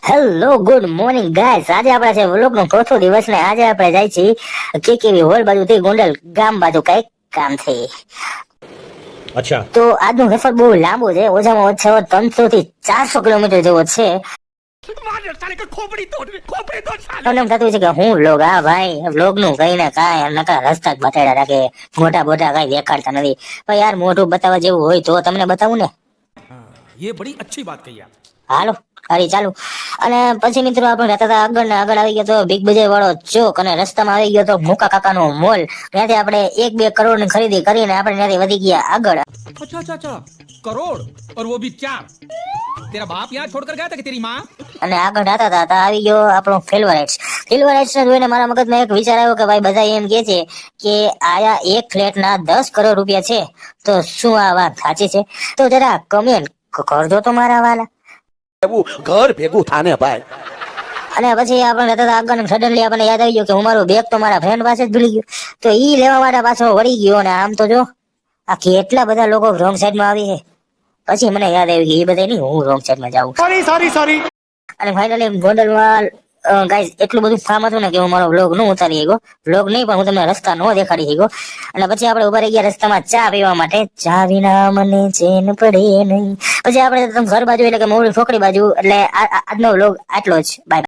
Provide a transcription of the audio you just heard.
Hello good morning guys, આજે આપણે છે વ્લોગનો ચોથો દિવસ ને આજે આપણે જાય છીએ કેકેવી હોલ બાજુથી ગોંડલ ગામ બાજુ કઈક કામથી. અચ્છા, તો આજનો સફર બહુ લાંબો છે, ઓછામાં ઓછો 300 થી 400 કિલોમીટર જેવો છે. તમને એમ થતું છે કે હું વ્લોગ, હા ભાઈ વ્લોગ નું કઈ ને કાંઈ નકા રસ્તા જ બતાડ્યા રાખે, મોટા મોટા કઈ દેખાડતા નથી. પણ યાર મોઢું બતાવવા જેવું હોય તો તમને બતાવું ને. ये बड़ी अच्छी बात कही आप. હાલો ગાડી ચાલુ. અને પછી મિત્રો આપણે રહેતા હતા આગળ ને આગળ આવી ગયો તો બિગ બજાર વાળો ચોક અને રસ્તામાં આવી ગયો તો મોકા કાકાનો મોલ. ત્યાંથી આપણે 1-2 કરોડ ની ખરીદી કરીને આપણે ત્યાંથી વધી ગયા આગળ. अच्छा अच्छा अच्छा, करोड़ और वो भी 4. तेरा बाप यहाँ छोड़कर गया था कि तेरी माँ? અને આગળ જતા હતા ત્યાં આવી ગયો આપણો ફિલ્વરાઇટ્સ. ફિલ્વરાઇટ્સ ને જોઈને મારા મગજમાં એક વિચાર આવ્યો કે ભાઈ બધા એમ કહે છે કે આયા એક ફ્લેટના 10 કરોડ રૂપિયા છે, તો શું આ વાત સાચી છે? તો જરા કમેન્ટ કરજો તો મારા વાલા. ઘર ભેગું થાને ભાઈ. અને પછી આપણે રહેતા આગળ સડનલી આપણને યાદ આવી ગયો કે હું મારું બેગ તો મારા ફ્રેન્ડ પાસે જ ભૂલી ગયો. તો ઈ લેવા માટે પાછો વળી ગયો અને આમ તો જો આ કેટલા બધા લોકો રોંગ સાઈડમાં આવી છે. પછી મને યાદ આવ્યું કે એ બધા નહીં, હું રોંગ સાઈડમાં જાઉં. સોરી. અને ફાઇનલી ગોંડલમાં ગાઈઝ એટલું બધું કામ હતું ને કે હું મારો વ્લોગ ન ઉતારી ગયો. વ્લોગ નહીં પણ હું તમને રસ્તા નો દેખાડી ગયો. અને પછી આપણે ઉભા રહી ગયા રસ્તામાં ચા પીવા માટે. ચા વિના મને ચેન પડે નહીં. પછી આપણે ઘર બાજુ એટલે કે મોવડી છોકરી બાજુ. એટલે આજનો વ્લોગ આટલો જ. બાય.